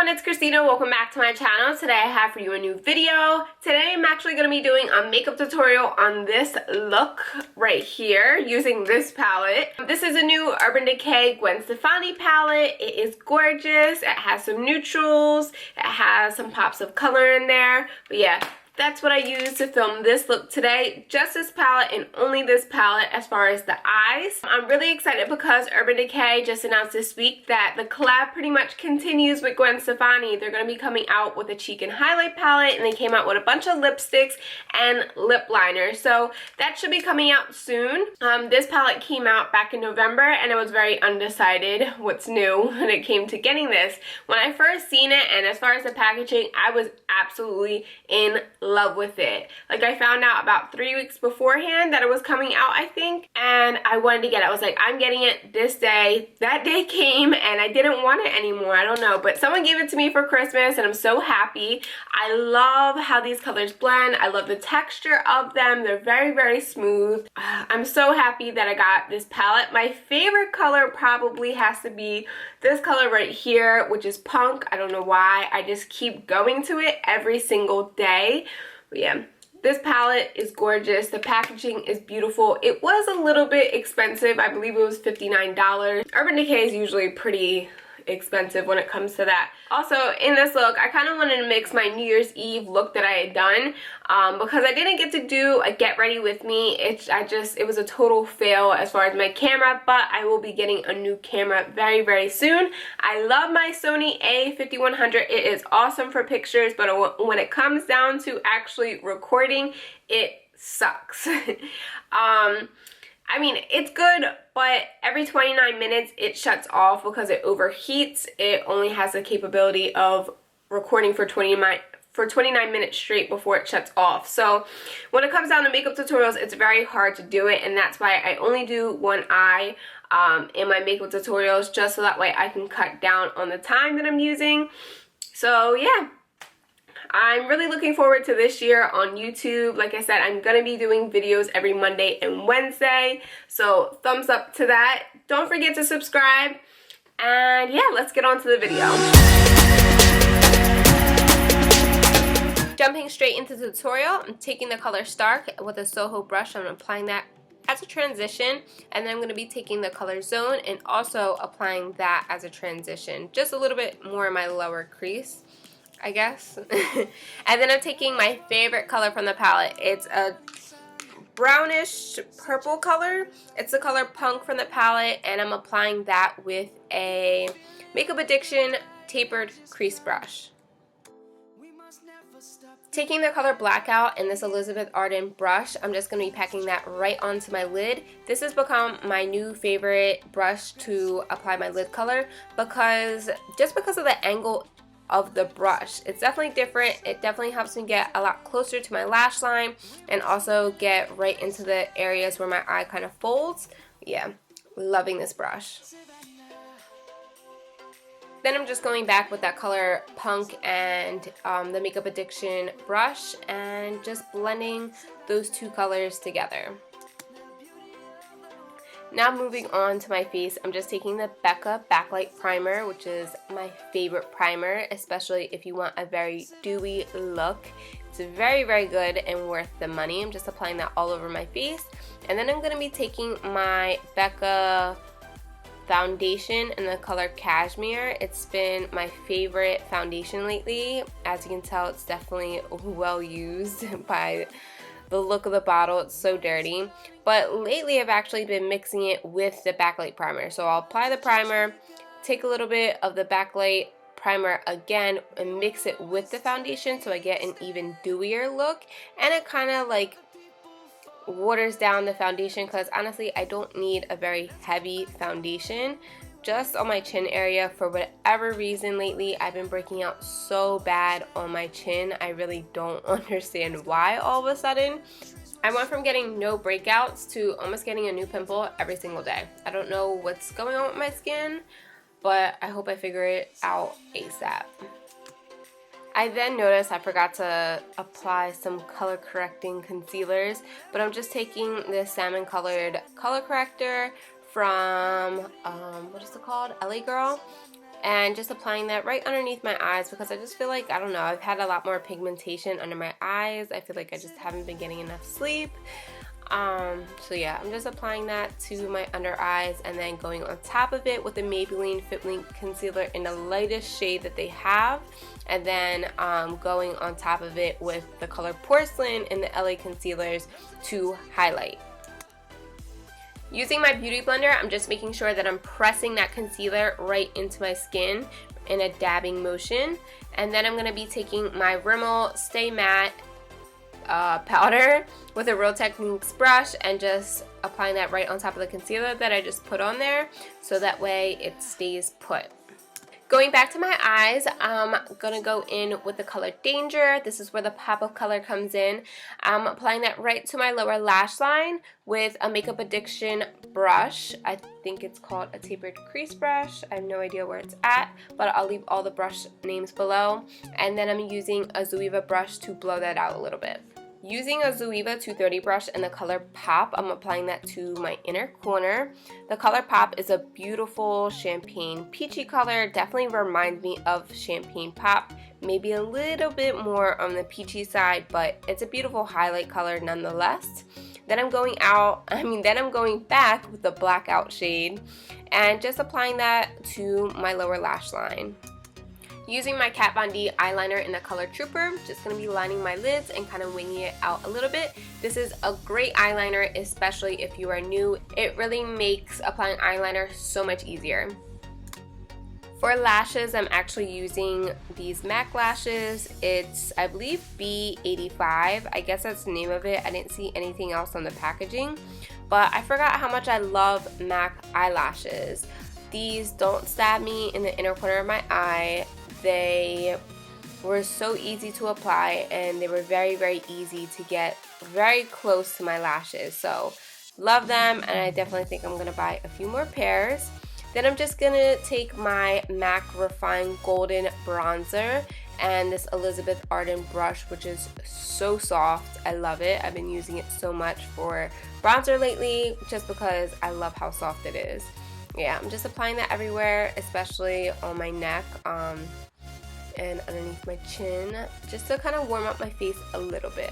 everyone, it's Christina. Welcome back to my channel. Today I have for you a new video. Today I'm actually going to be doing a makeup tutorial on this look right here using this palette. This is a new Urban Decay Gwen Stefani palette. It is gorgeous. It has some neutrals. It has some pops of color in there. But yeah, that's what I used to film this look today. Just this palette and only this palette as far as the eyes. I'm really excited because Urban Decay just announced this week that the collab pretty much continues with Gwen Stefani. They're going to be coming out with a cheek and highlight palette, and they came out with a bunch of lipsticks and lip liners. So that should be coming out soon. This palette came out back in November, and I was very undecided what's new when it came to getting this. When I first seen it, and as far as the packaging, I was absolutely in love with it. Like, I found out about 3 weeks beforehand that it was coming out, I think, and I wanted to get it. I was like, I'm getting it this day. That day came and I didn't want it anymore. I don't know, but someone gave it to me for Christmas and I'm so happy. I love how these colors blend. I love the texture of them. They're very, very smooth. I'm so happy that I got this palette. My favorite color probably has to be this color right here, which is Punk. I don't know why. I just keep going to it every single day. But yeah, this palette is gorgeous. The packaging is beautiful. It was a little bit expensive. I believe it was $59. Urban Decay is usually pretty expensive when it comes to that. Also, in this look, I kind of wanted to mix my New Year's Eve look that I had done because I didn't get to do a get ready with me. It was a total fail as far as my camera, but I will be getting a new camera very, very soon. I love my Sony A5100. It is awesome for pictures, but when it comes down to actually recording, it sucks. I mean, it's good, but every 29 minutes it shuts off because it overheats. It only has the capability of recording for 29 minutes straight before it shuts off. So when it comes down to makeup tutorials, it's very hard to do it, and that's why I only do one eye in my makeup tutorials, just so that way I can cut down on the time that I'm using. So yeah, I'm really looking forward to this year on YouTube. Like I said, I'm going to be doing videos every Monday and Wednesday. So thumbs up to that. Don't forget to subscribe. And yeah, let's get on to the video. Jumping straight into the tutorial, I'm taking the color Stark with a Soho brush. I'm applying that as a transition, and then I'm going to be taking the color Zone and also applying that as a transition. Just a little bit more in my lower crease, I guess. And then I'm taking my favorite color from the palette. It's a brownish purple color. It's the color Punk from the palette, and I'm applying that with a Makeup Addiction tapered crease brush. Taking the color Blackout in this Elizabeth Arden brush, I'm just going to be packing that right onto my lid. This has become my new favorite brush to apply my lid color because of the angle of the brush. It's definitely different. It definitely helps me get a lot closer to my lash line and also get right into the areas where my eye kind of folds. Yeah, loving this brush. Then I'm just going back with that color Punk and the Makeup Addiction brush and just blending those two colors together. Now moving on to my face, I'm just taking the Becca Backlight Primer, which is my favorite primer, especially if you want a very dewy look. It's very, very good and worth the money. I'm just applying that all over my face. And then I'm going to be taking my Becca foundation in the color Cashmere. It's been my favorite foundation lately. As you can tell, it's definitely well used by the look of the bottle. It's so dirty. But lately I've actually been mixing it with the Backlight Primer. So I'll apply the primer, take a little bit of the Backlight Primer again, and mix it with the foundation so I get an even dewier look. And it kind of like waters down the foundation because honestly I don't need a very heavy foundation. Just on my chin area, for whatever reason lately I've been breaking out so bad on my chin. I really don't understand why all of a sudden. I went from getting no breakouts to almost getting a new pimple every single day. I don't know what's going on with my skin, but I hope I figure it out ASAP. I then noticed I forgot to apply some color correcting concealers, but I'm just taking this salmon colored color corrector from, what is it called? LA Girl. and just applying that right underneath my eyes because I just feel like, I don't know, I've had a lot more pigmentation under my eyes. I feel like I just haven't been getting enough sleep. So yeah, I'm just applying that to my under eyes and then going on top of it with the Maybelline Fit Link Concealer in the lightest shade that they have, and then going on top of it with the color Porcelain in the LA Concealers to highlight. Using my beauty blender, I'm just making sure that I'm pressing that concealer right into my skin in a dabbing motion. And then I'm going to be taking my Rimmel Stay Matte powder with a Real Techniques brush and just applying that right on top of the concealer that I just put on there, so that way it stays put. Going back to my eyes, I'm going to go in with the color Danger. This is where the pop of color comes in. I'm applying that right to my lower lash line with a Makeup Addiction brush. I think it's called a tapered crease brush. I have no idea where it's at, but I'll leave all the brush names below. And then I'm using a Zoeva brush to blow that out a little bit. Using a Zoeva 230 brush in the color Pop, I'm applying that to my inner corner. The color Pop is a beautiful champagne peachy color. Definitely reminds me of Champagne Pop. Maybe a little bit more on the peachy side, but it's a beautiful highlight color nonetheless. Then I'm going back with the Blackout shade and just applying that to my lower lash line. Using my Kat Von D eyeliner in the color Trooper, just going to be lining my lids and kind of winging it out a little bit. This is a great eyeliner, especially if you are new. It really makes applying eyeliner so much easier. For lashes, I'm actually using these MAC lashes. It's, I believe, B85. I guess that's the name of it. I didn't see anything else on the packaging. But I forgot how much I love MAC eyelashes. These don't stab me in the inner corner of my eye. They were so easy to apply and they were very, very easy to get very close to my lashes. So love them, and I definitely think I'm going to buy a few more pairs. Then I'm just going to take my MAC Refined Golden Bronzer and this Elizabeth Arden brush, which is so soft. I love it. I've been using it so much for bronzer lately just because I love how soft it is. Yeah, I'm just applying that everywhere, especially on my neck and underneath my chin, just to kind of warm up my face a little bit.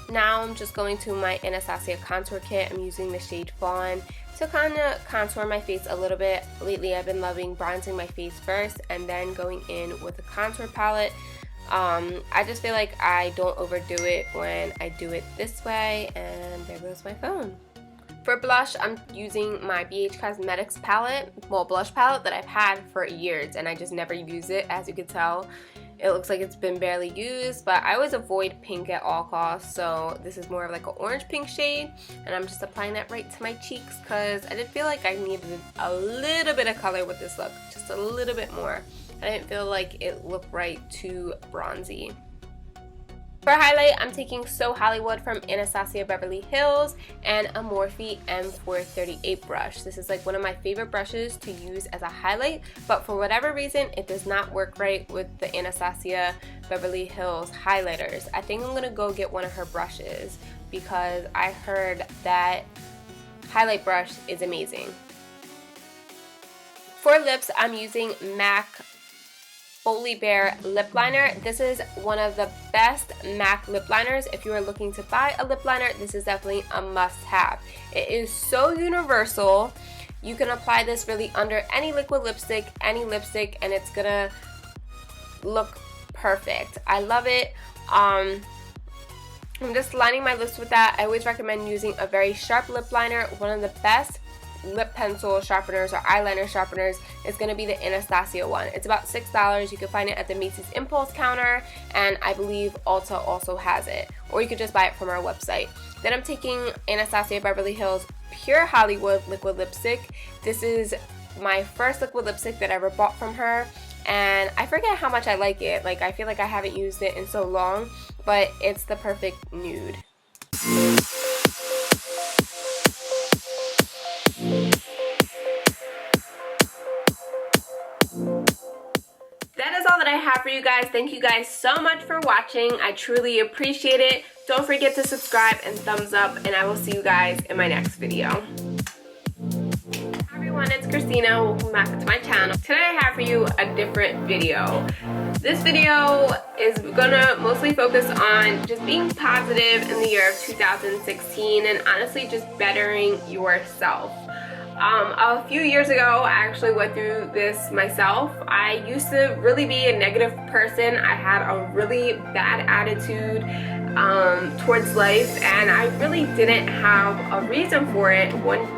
Now I'm just going to my Anastasia contour kit. I'm using the shade Fawn to kind of contour my face a little bit. Lately I've been loving bronzing my face first and then going in with a contour palette. I just feel like I don't overdo it when I do it this way, and there goes my phone. For blush, I'm using my BH Cosmetics palette, blush palette that I've had for years and I just never use it. As you can tell, it looks like it's been barely used, but I always avoid pink at all costs, so this is more of like an orange pink shade, and I'm just applying that right to my cheeks because I did feel like I needed a little bit of color with this look, just a little bit more. I didn't feel like it looked right too bronzy. For highlight, I'm taking So Hollywood from Anastasia Beverly Hills and a Morphe M438 brush. This is like one of my favorite brushes to use as a highlight, but for whatever reason, it does not work right with the Anastasia Beverly Hills highlighters. I think I'm going to go get one of her brushes because I heard that highlight brush is amazing. For lips, I'm using MAC Boldly Bare lip liner. This is one of the best MAC lip liners. If you are looking to buy a lip liner, this is definitely a must-have. It is so universal. You can apply this really under any liquid lipstick, any lipstick, and it's gonna look perfect. I love it. I'm just lining my lips with that. I always recommend using a very sharp lip liner. One of the best lip pencil sharpeners or eyeliner sharpeners is going to be the Anastasia one. It's about $6. You can find it at the Macy's Impulse counter, and I believe Ulta also has it, or you could just buy it from our website. Then I'm taking Anastasia Beverly Hills Pure Hollywood liquid lipstick. This is my first liquid lipstick that I ever bought from her, and I forget how much I like it. Like, I feel like I haven't used it in so long, but it's the perfect nude. That I have for you guys. Thank you guys so much for watching. I truly appreciate it. Don't forget to subscribe and thumbs up, and I will see you guys in my next video. Everyone. everyone, it's Christina. Welcome back to my channel. Today I have for you a different video. This video is gonna mostly focus on just being positive in the year of 2016 and honestly just bettering yourself. A few years ago, I actually went through this myself. I used to really be a negative person. I had a really bad attitude towards life, and I really didn't have a reason for it. One